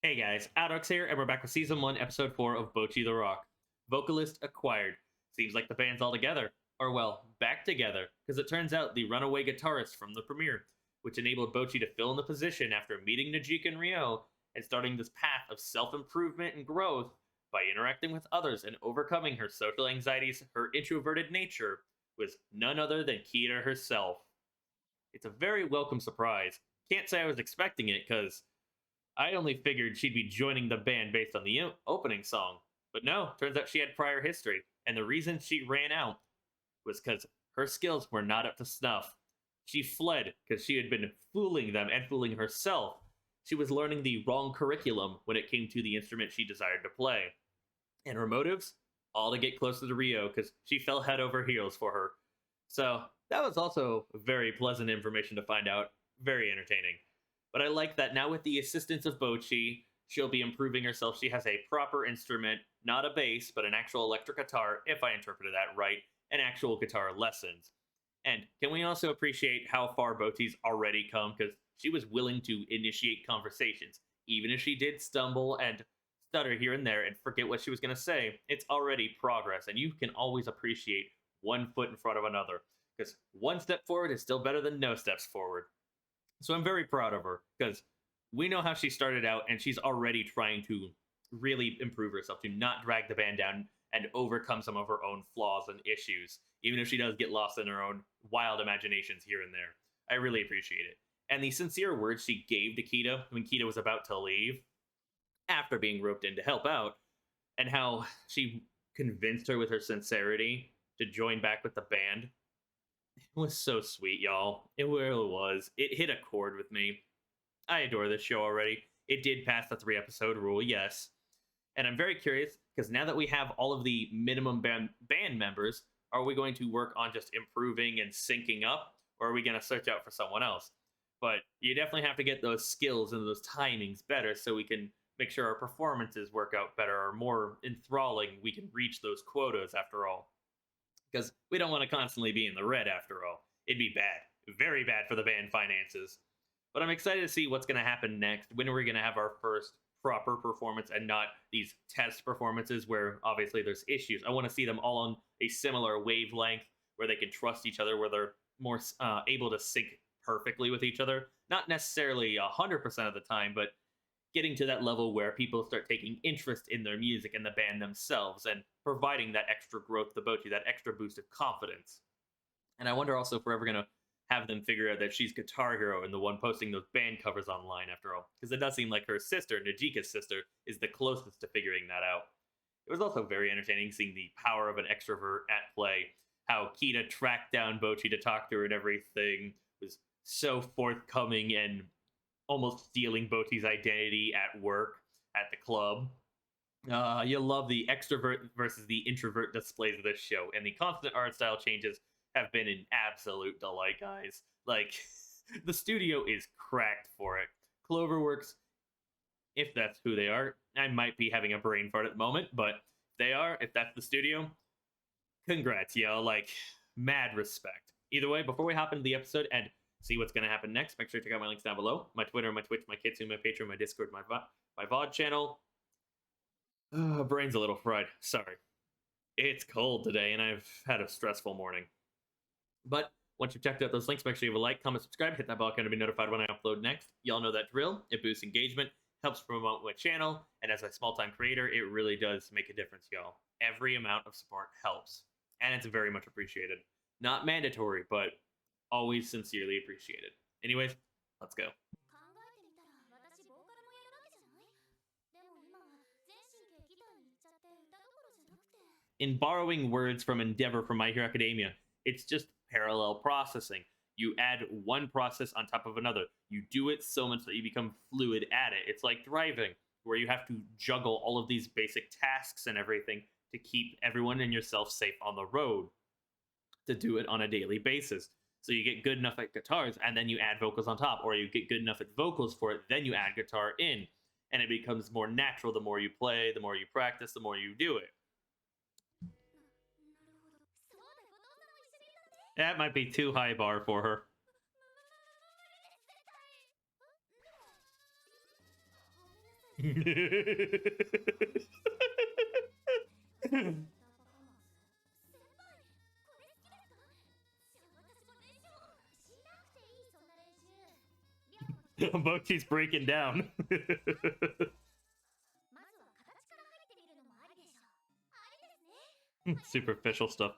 Hey guys, AlduicS here, and we're back with Season 1, Episode 4 of Bocchi the Rock. Vocalist acquired. Seems like the band's all together. Or well, back together, because it turns out the runaway guitarist from the premiere, which enabled Bocchi to fill in the position after meeting Najik and Ryo, and starting this path of self-improvement and growth by interacting with others and overcoming her social anxieties, her introverted nature, was none other than Kita herself. It's a very welcome surprise. Can't say I was expecting it, because I only figured she'd be joining the band based on the opening song. But no, turns out she had prior history, and the reason she ran out was because her skills were not up to snuff. She fled because she had been fooling them and fooling herself. She was learning the wrong curriculum when it came to the instrument she desired to play. And her motives? All to get closer to Ryo, because she fell head over heels for her. So that was also very pleasant information to find out. Very entertaining. But I like that now with the assistance of Bocchi, she'll be improving herself. She has a proper instrument, not a bass, but an actual electric guitar, if I interpreted that right, and actual guitar lessons. And can we also appreciate how far Bocchi's already come, because she was willing to initiate conversations. Even if she did stumble and stutter here and there and forget what she was going to say, it's already progress, and you can always appreciate one foot in front of another, because one step forward is still better than no steps forward. So I'm very proud of her, because we know how she started out, and she's already trying to really improve herself, to not drag the band down and overcome some of her own flaws and issues, even if she does get lost in her own wild imaginations here and there. I really appreciate it. And the sincere words she gave to Kita when Kita was about to leave, after being roped in to help out, and how she convinced her with her sincerity to join back with the band, it was so sweet, y'all. It really was. It hit a chord with me. I adore this show already. It did pass the 3-episode rule, yes. And I'm very curious, because now that we have all of the minimum band members, are we going to work on just improving and syncing up, or are we going to search out for someone else? But you definitely have to get those skills and those timings better so we can make sure our performances work out better, or more enthralling. We can reach those quotas after all. Because we don't want to constantly be in the red after all. It'd be bad. Very bad for the band finances. But I'm excited to see what's going to happen next, when we're going to have our first proper performance and not these test performances where obviously there's issues. I want to see them all on a similar wavelength where they can trust each other, where they're more able to sync perfectly with each other. Not necessarily 100% of the time, but getting to that level where people start taking interest in their music and the band themselves, and providing that extra growth to Bocchi, that extra boost of confidence. And I wonder also if we're ever going to have them figure out that she's Guitar Hero and the one posting those band covers online after all. Because it does seem like her sister, Najika's sister, is the closest to figuring that out. It was also very entertaining seeing the power of an extrovert at play. How Kita tracked down Bocchi to talk to her and everything was so forthcoming and almost stealing Bocchi's identity at work, at the club. You'll love the extrovert versus the introvert displays of this show, and the constant art style changes have been an absolute delight, guys. Like, the studio is cracked for it. Cloverworks, if that's who they are, I might be having a brain fart at the moment, but if that's the studio, congrats, yo. Like, mad respect. Either way, before we hop into the episode and see what's going to happen next, make sure to check out my links down below. My Twitter, my Twitch, my Kitsu, my Patreon, my Discord, my VOD channel. Brain's a little fried. Sorry. It's cold today, and I've had a stressful morning. But once you've checked out those links, make sure you have a like, comment, subscribe, hit that bell icon to be notified when I upload next. Y'all know that drill. It boosts engagement, helps promote my channel, and as a small-time creator, it really does make a difference, y'all. Every amount of support helps, and it's very much appreciated. Not mandatory, but always sincerely appreciated. Anyways, let's go. In borrowing words from Endeavor from My Hero Academia, it's just parallel processing. You add one process on top of another. You do it so much that you become fluid at it. It's like driving, where you have to juggle all of these basic tasks and everything to keep everyone and yourself safe on the road, to do it on a daily basis. So you get good enough at guitars, and then you add vocals on top, or you get good enough at vocals for it, then you add guitar in, and it becomes more natural the more you play, the more you practice, the more you do it. That might be too high bar for her. Bocchi's breaking down. Superficial stuff.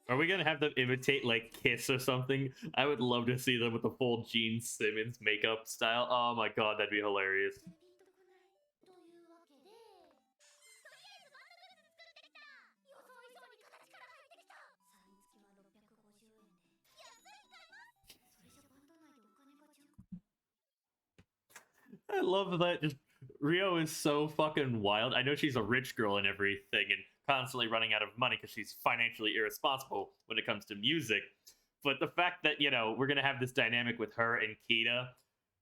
Are we gonna have them imitate like Kiss or something? I would love to see them with the full Gene Simmons makeup style. Oh my god, that'd be hilarious. I love that just Rio is so fucking wild. I know she's a rich girl and everything and constantly running out of money because she's financially irresponsible when it comes to music. But the fact that, you know, we're going to have this dynamic with her and Kita,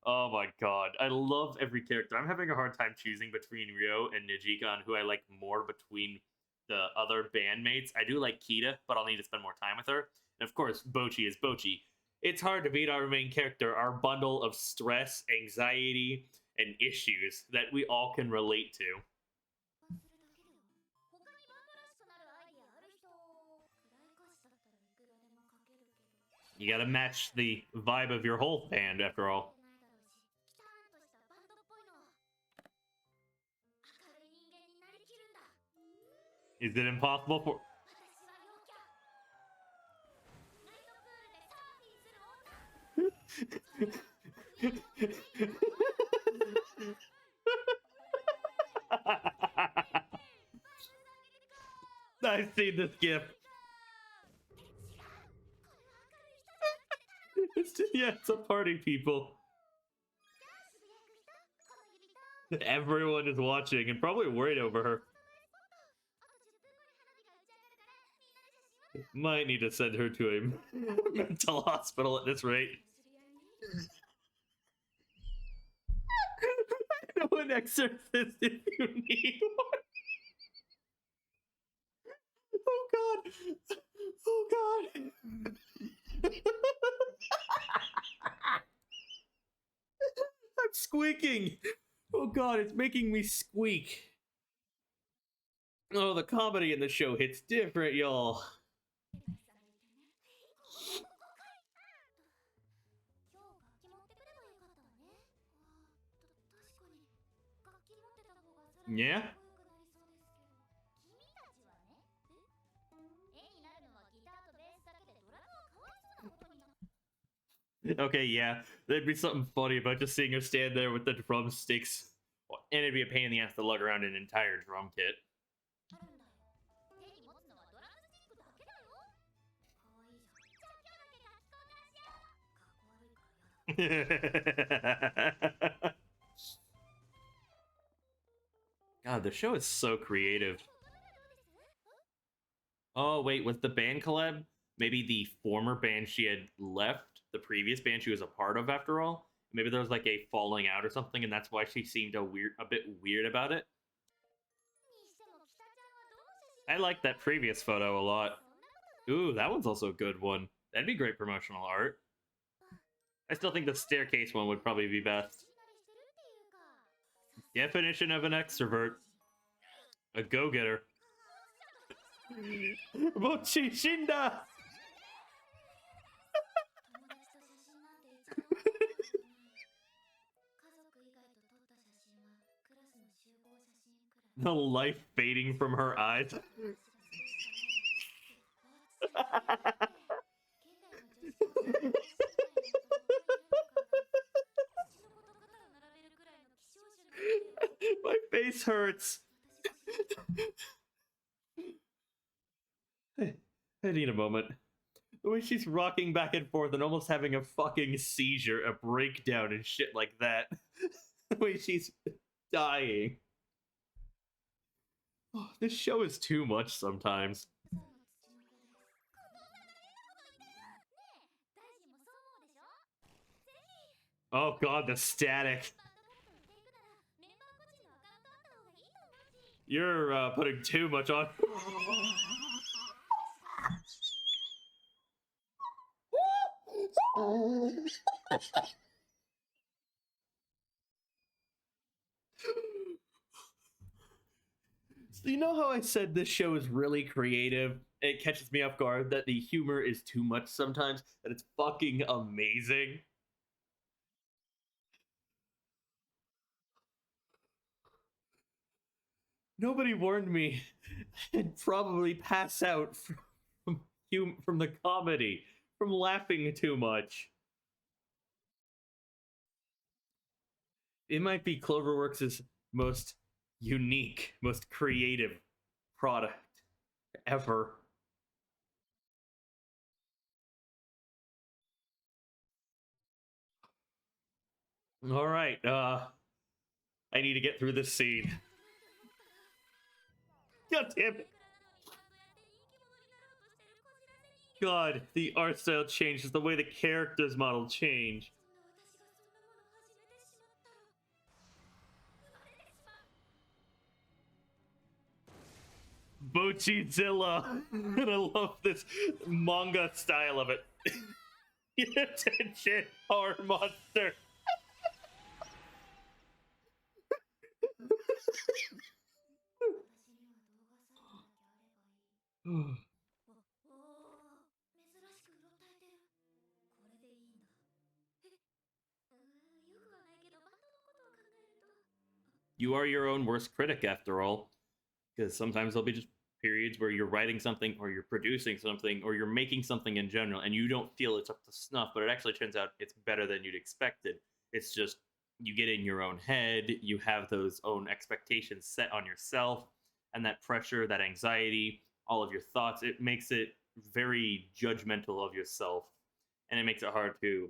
oh my god. I love every character. I'm having a hard time choosing between Rio and Nijika on who I like more between the other bandmates. I do like Kita, but I'll need to spend more time with her. And of course, Bocchi is Bocchi. It's hard to beat our main character, our bundle of stress, anxiety, and issues that we all can relate to. You gotta match the vibe of your whole band, after all. Is it impossible for... I've seen this gif. Yeah, it's a party, people. Everyone is watching and probably worried over her. Might need to send her to a mental hospital at this rate. I know an exorcist if you need one. Oh god. Oh god. I'm squeaking. Oh god, it's making me squeak. Oh, the comedy in the show hits different, y'all. Yeah? Okay, yeah. There'd be something funny about just seeing her stand there with the drumsticks. And it'd be a pain in the ass to lug around an entire drum kit. God, the show is so creative. Oh, wait, was the band collab maybe the former band she had left? The previous band she was a part of, after all? Maybe there was like a falling out or something, and that's why she seemed a bit weird about it. I like that previous photo a lot. Ooh, that one's also a good one. That'd be great promotional art. I still think the staircase one would probably be best. Definition of an extrovert. A go-getter. Bocchi Shinda! The life fading from her eyes. My face hurts. I need a moment. The way she's rocking back and forth and almost having a fucking seizure, a breakdown and shit like that. The way she's dying. Oh, this show is too much sometimes. Oh god, the static. You're putting too much on. So you know how I said this show is really creative? It catches me off guard that the humor is too much sometimes, that it's fucking amazing. Nobody warned me. I'd probably pass out from the comedy, from laughing too much. It might be Cloverworks' most unique, most creative product ever. All right, I need to get through this scene. God damn it. God, the art style changes, the way the characters model change. Bocchizilla. And I love this manga style of it. Attention, horror monster. You are your own worst critic, after all. Because sometimes there'll be just periods where you're writing something, or you're producing something, or you're making something in general, and you don't feel it's up to snuff, but it actually turns out it's better than you'd expected. It's just you get in your own head, you have those own expectations set on yourself, and that pressure, that anxiety, all of your thoughts, it makes it very judgmental of yourself, and it makes it hard to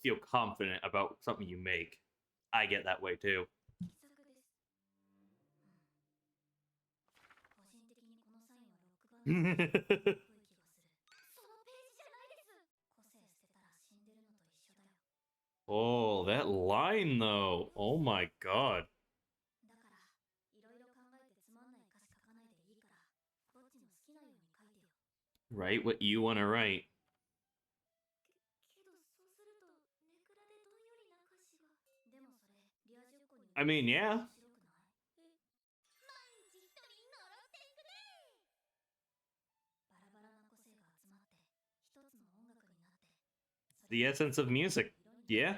feel confident about something you make. I get that way too. Oh, that line though. Oh my god. Write what you want to write. I mean, yeah. The essence of music. Yeah.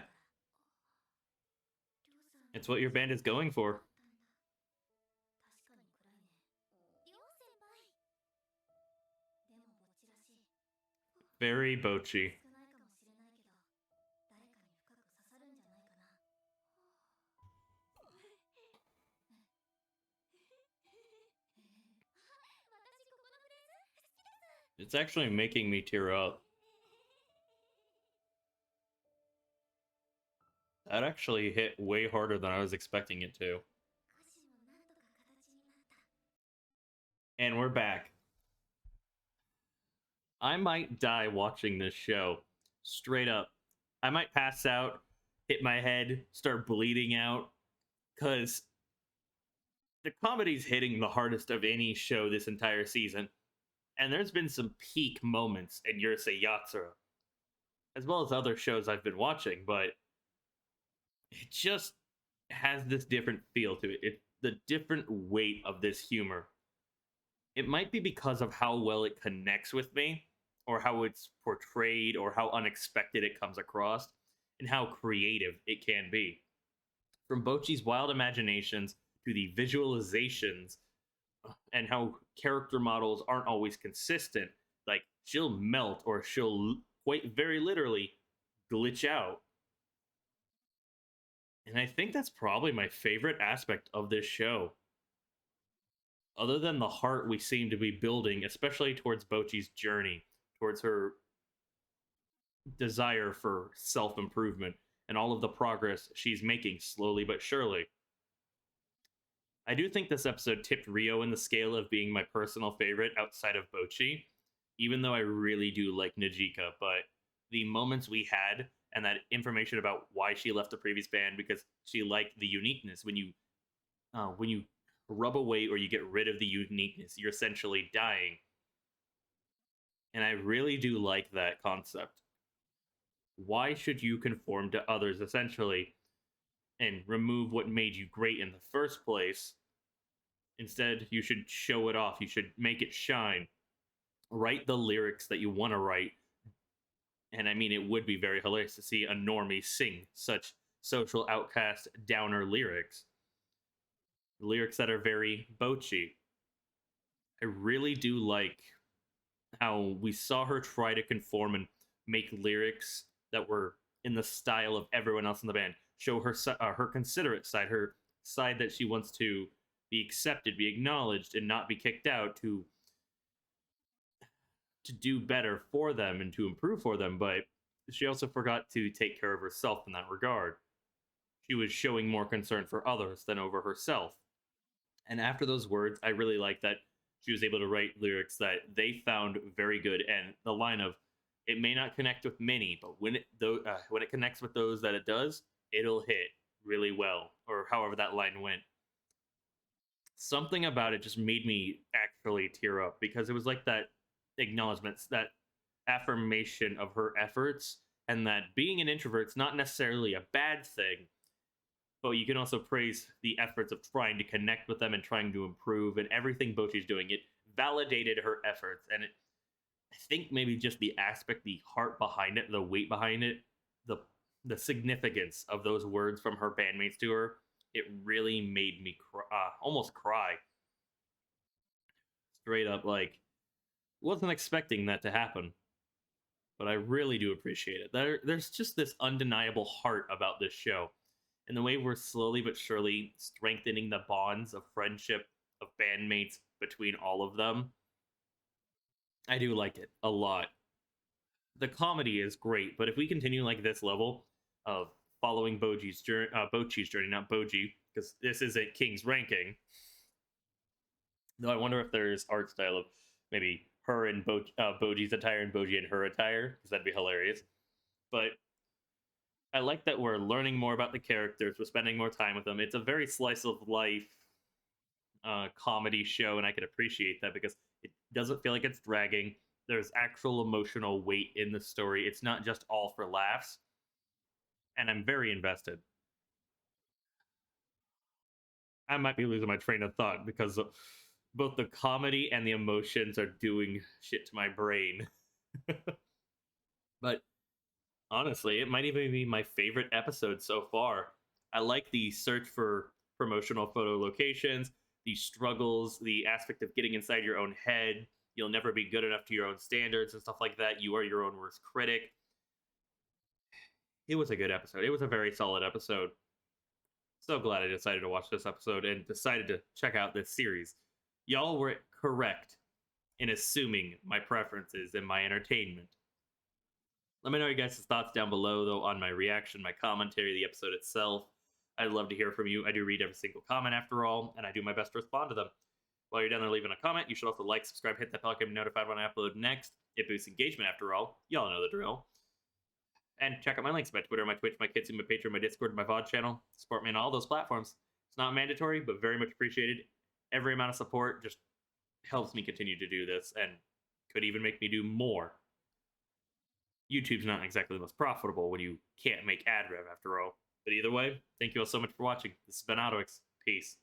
It's what your band is going for. Very Bocchi. It's actually making me tear up. That actually hit way harder than I was expecting it to. And we're back. I might die watching this show. Straight up. I might pass out, hit my head, start bleeding out, because the comedy's hitting the hardest of any show this entire season. And there's been some peak moments in Yurusei Yatsura, as well as other shows I've been watching, but it just has this different feel to it. It's the different weight of this humor. It might be because of how well it connects with me, or how it's portrayed, or how unexpected it comes across, and how creative it can be. From Bocchi's wild imaginations to the visualizations, and how character models aren't always consistent. Like, she'll melt, or she'll quite very literally glitch out. And I think that's probably my favorite aspect of this show. Other than the heart we seem to be building, especially towards Bocchi's journey, towards her desire for self improvement, and all of the progress she's making slowly but surely. I do think this episode tipped Rio in the scale of being my personal favorite outside of Bocchi, even though I really do like Najika. But the moments we had, and that information about why she left the previous band, because she liked the uniqueness. When you rub away or you get rid of the uniqueness, you're essentially dying. And I really do like that concept. Why should you conform to others, essentially? and remove what made you great in the first place. Instead, you should show it off. You should make it shine. Write the lyrics that you want to write. And I mean, it would be very hilarious to see a normie sing such social outcast downer lyrics. Lyrics that are very Bocchi. I really do like how we saw her try to conform and make lyrics that were in the style of everyone else in the band. Show her considerate side, her side that she wants to be accepted, be acknowledged, and not be kicked out, to do better for them and to improve for them. But she also forgot to take care of herself in that regard. She was showing more concern for others than over herself. And after those words, I really like that she was able to write lyrics that they found very good. And the line of, "It may not connect with many, but when it connects with those that it does, it'll hit really well," or however that line went. Something about it just made me actually tear up, because it was like that acknowledgement, that affirmation of her efforts, and that being an introvert's not necessarily a bad thing, but you can also praise the efforts of trying to connect with them and trying to improve, and everything Bocchi's doing. It validated her efforts, and I think maybe just the aspect, the heart behind it, the weight behind it, the significance of those words from her bandmates to her, it really made me almost cry. Straight up, like, wasn't expecting that to happen, but I really do appreciate it. There's just this undeniable heart about this show, and the way we're slowly but surely strengthening the bonds of friendship of bandmates between all of them. I do like it a lot. The comedy is great, but if we continue like this level of following Bocchi's journey, not Bocchi, because this isn't King's ranking. Though I wonder if there's art style of maybe her and Bocchi's attire and Bocchi and her attire, because that'd be hilarious. But I like that we're learning more about the characters. We're spending more time with them. It's a very slice of life comedy show, and I can appreciate that because it doesn't feel like it's dragging. There's actual emotional weight in the story. It's not just all for laughs, and I'm very invested. I might be losing my train of thought because both the comedy and the emotions are doing shit to my brain. But honestly, it might even be my favorite episode so far. I like the search for promotional photo locations, the struggles, the aspect of getting inside your own head. You'll never be good enough to your own standards and stuff like that. You are your own worst critic. It was a good episode. It was a very solid episode. So glad I decided to watch this episode and decided to check out this series. Y'all were correct in assuming my preferences and my entertainment. Let me know your guys' thoughts down below, though, on my reaction, my commentary, the episode itself. I'd love to hear from you. I do read every single comment, after all, and I do my best to respond to them. While you're down there leaving a comment, you should also like, subscribe, hit that bell icon to be notified when I upload next. It boosts engagement, after all. Y'all know the drill. And check out my links, my Twitter, my Twitch, my Kitsu, my Patreon, my Discord, my VOD channel. Support me on all those platforms. It's not mandatory, but very much appreciated. Every amount of support just helps me continue to do this and could even make me do more. YouTube's not exactly the most profitable when you can't make ad rev, after all. But either way, thank you all so much for watching. This has been AlduicS. Peace.